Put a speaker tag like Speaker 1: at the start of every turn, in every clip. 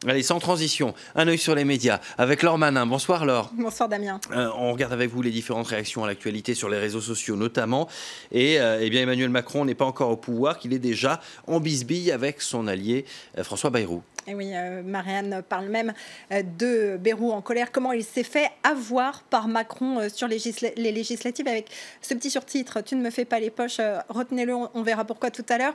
Speaker 1: Allez, sans transition, un œil sur les médias avec Laure Manin. Bonsoir Laure.
Speaker 2: Bonsoir Damien.
Speaker 1: On regarde avec vous les différentes réactions à l'actualité sur les réseaux sociaux notamment. Et eh bien Emmanuel Macron n'est pas encore au pouvoir, qu'il est déjà en bisbille avec son allié François Bayrou.
Speaker 2: Et oui, Marianne parle même de Bayrou en colère. Comment il s'est fait avoir par Macron sur les législatives avec ce petit surtitre « Tu ne me fais pas les poches ». Retenez-le, on verra pourquoi tout à l'heure.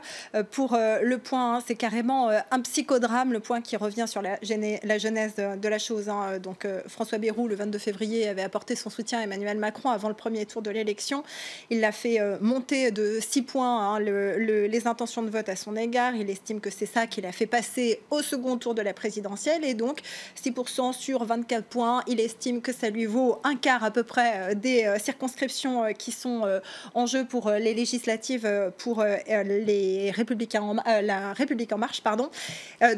Speaker 2: Pour Le Point, hein, c'est carrément un psychodrame. Le Point qui revient sur la genèse de la chose. Hein. Donc François Bayrou, le 22 février, avait apporté son soutien à Emmanuel Macron avant le premier tour de l'élection. Il l'a fait monter de 6 points hein, les intentions de vote à son égard. Il estime que c'est ça qui l'a fait passer au second tour de la présidentielle et donc 6% sur 24 points. Il estime que ça lui vaut un quart à peu près des circonscriptions qui sont en jeu pour les législatives pour les Républicains la République en marche. Pardon.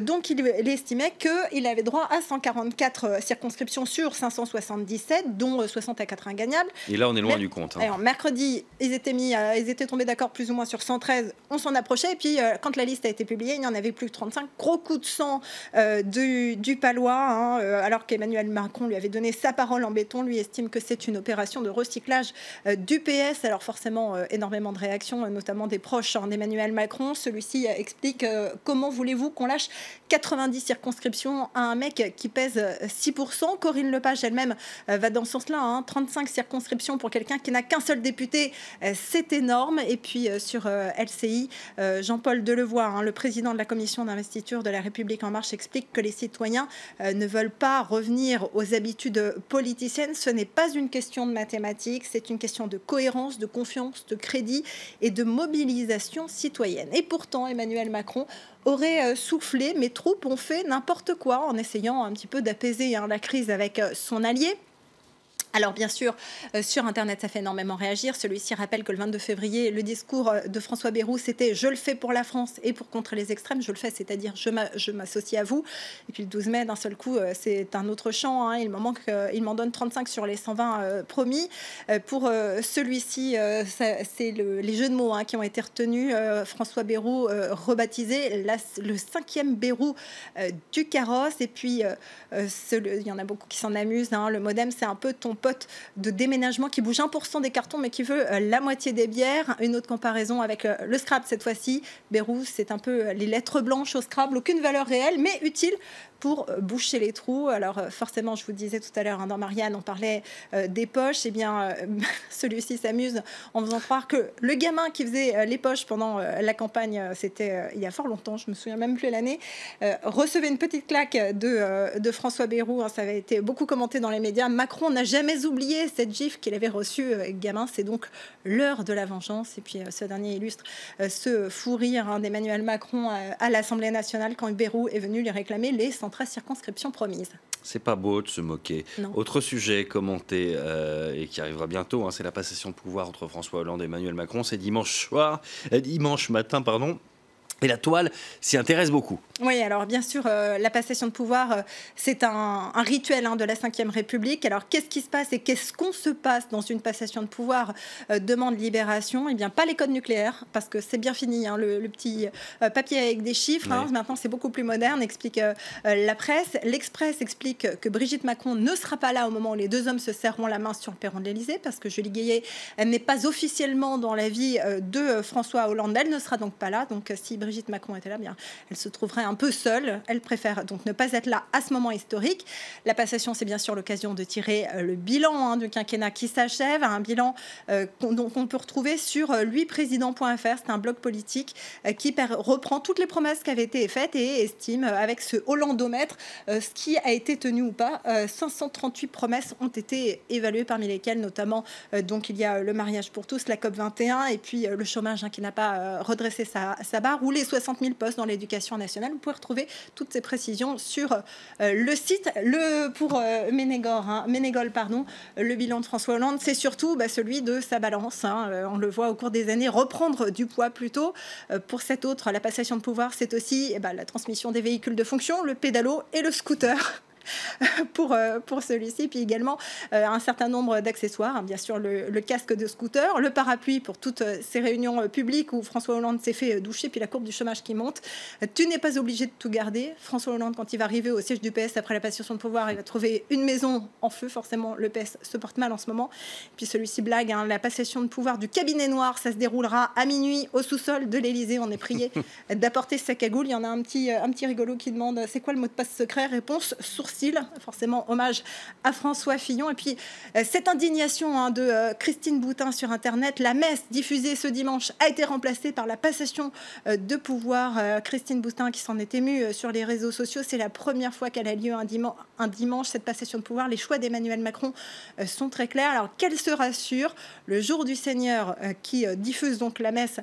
Speaker 2: Donc il estimait qu'il avait droit à 144 circonscriptions sur 577, dont 60 à 80 gagnables.
Speaker 1: Et là, on est loin du compte. Hein.
Speaker 2: Alors, mercredi, ils étaient tombés d'accord plus ou moins sur 113. On s'en approchait. Et puis, quand la liste a été publiée, il n'y en avait plus que 35. Gros coup de sang du Palois, hein, alors qu'Emmanuel Macron lui avait donné sa parole en béton. Lui estime que c'est une opération de recyclage du PS. Alors forcément, énormément de réactions, notamment des proches hein, d'Emmanuel Macron. Celui-ci explique comment voulez-vous qu'on lâche 90 circonscriptions à un mec qui pèse 6%. Corinne Lepage elle-même va dans ce sens-là. Hein, 35 circonscriptions pour quelqu'un qui n'a qu'un seul député, c'est énorme. Et puis sur LCI, Jean-Paul Delevoye, hein, le président de la commission d'investiture de la République en marche, explique que les citoyens ne veulent pas revenir aux habitudes politiciennes. Ce n'est pas une question de mathématiques, c'est une question de cohérence, de confiance, de crédit et de mobilisation citoyenne. Et pourtant, Emmanuel Macron aurait soufflé. Mes troupes ont fait n'importe quoi en essayant un petit peu d'apaiser hein, la crise avec son allié. Alors bien sûr, sur Internet, ça fait énormément réagir. Celui-ci rappelle que le 22 février, le discours de François Bayrou, c'était « Je le fais pour la France et pour contrer les extrêmes ». Je le fais, c'est-à-dire je m'associe à vous. Et puis le 12 mai, d'un seul coup, c'est un autre chant. Hein. Il m'en donne 35 sur les 120 promis. Pour celui-ci, c'est les jeux de mots hein, qui ont été retenus. François Bayrou, rebaptisé le 5e Bayrou du carrosse. Et puis, il y en a beaucoup qui s'en amusent. Hein. Le modem, c'est un peu ton pote de déménagement qui bouge 1% des cartons mais qui veut la moitié des bières. Une autre comparaison avec le Scrabble cette fois-ci. Bayrou, c'est un peu les lettres blanches au Scrabble, aucune valeur réelle mais utile pour boucher les trous. Alors forcément, je vous disais tout à l'heure, hein, dans Marianne, on parlait des poches. Eh bien, celui-ci s'amuse en faisant croire que le gamin qui faisait les poches pendant la campagne, c'était il y a fort longtemps, je me souviens même plus l'année, recevait une petite claque de François Bayrou. Hein, ça avait été beaucoup commenté dans les médias. Macron n'a jamais oublié cette gifle qu'il avait reçue gamin. C'est donc l'heure de la vengeance. Et puis ce dernier illustre ce fou rire hein, d'Emmanuel Macron à l'Assemblée nationale quand Bayrou est venu lui réclamer les 113 circonscriptions promises.
Speaker 1: C'est pas beau de se moquer.
Speaker 2: Non.
Speaker 1: Autre sujet commenté et qui arrivera bientôt, hein, c'est la passation de pouvoir entre François Hollande et Emmanuel Macron. C'est dimanche matin, pardon. Et la toile s'y intéresse beaucoup.
Speaker 2: Oui, alors bien sûr, la passation de pouvoir, c'est un rituel hein, de la Ve République. Alors qu'est-ce qui se passe et qu'est-ce qu'on se passe dans une passation de pouvoir demande libération? Eh bien, pas les codes nucléaires, parce que c'est bien fini, hein, le petit papier avec des chiffres. Oui. Hein, maintenant, c'est beaucoup plus moderne, explique la presse. L'Express explique que Brigitte Macron ne sera pas là au moment où les deux hommes se serreront la main sur le perron de l'Élysée, parce que Julie Guillet n'est pas officiellement dans la vie de François Hollande. Elle ne sera donc pas là. Donc, si Brigitte Macron était là, bien, elle se trouverait un peu seule. Elle préfère donc ne pas être là à ce moment historique. La passation, c'est bien sûr l'occasion de tirer le bilan hein, du quinquennat qui s'achève, un bilan qu'on peut retrouver sur luiprésident.fr. C'est un blog politique qui reprend toutes les promesses qui avaient été faites et estime avec ce hollandomètre ce qui a été tenu ou pas. 538 promesses ont été évaluées, parmi lesquelles notamment donc il y a le mariage pour tous, la COP21 et puis le chômage hein, qui n'a pas redressé sa barre, ou les 60 000 postes dans l'éducation nationale. Vous pouvez retrouver toutes ces précisions sur le site. Pour Ménégol, le bilan de François Hollande, c'est surtout celui de sa balance. Hein. On le voit au cours des années reprendre du poids plutôt. Pour cet autre, la passation de pouvoir, c'est aussi la transmission des véhicules de fonction, le pédalo et le scooter. pour celui-ci, puis également un certain nombre d'accessoires, hein, bien sûr le casque de scooter, le parapluie pour toutes ces réunions publiques où François Hollande s'est fait doucher, puis la courbe du chômage qui monte. Tu n'es pas obligé de tout garder. François Hollande, quand il va arriver au siège du PS après la passation de pouvoir, il va trouver une maison en feu. Forcément, le PS se porte mal en ce moment. Puis celui-ci blague, hein, la passation de pouvoir du cabinet noir, ça se déroulera à minuit au sous-sol de l'Élysée. On est prié d'apporter sa cagoule. Il y en a un petit rigolo qui demande c'est quoi le mot de passe secret? Réponse sourcil, forcément hommage à François Fillon. Et puis cette indignation, hein, de Christine Boutin sur Internet, la messe diffusée ce dimanche a été remplacée par la passation de pouvoir. Christine Boutin qui s'en est émue sur les réseaux sociaux, c'est la première fois qu'elle a lieu un dimanche, cette passation de pouvoir. Les choix d'Emmanuel Macron sont très clairs. Alors qu'elle se rassure, le jour du Seigneur qui diffuse donc la messe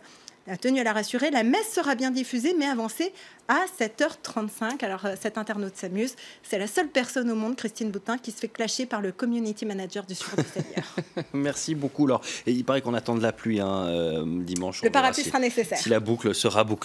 Speaker 2: a tenu à la rassurer, la messe sera bien diffusée, mais avancée à 7h35. Alors, cet internaute s'amuse. C'est la seule personne au monde, Christine Boutin, qui se fait clasher par le community manager du Secours du Seigneur.
Speaker 1: Merci beaucoup, Laure. Et il paraît qu'on attend de la pluie, hein, dimanche.
Speaker 2: Le parapluie sera nécessaire.
Speaker 1: Si la boucle sera bouclée.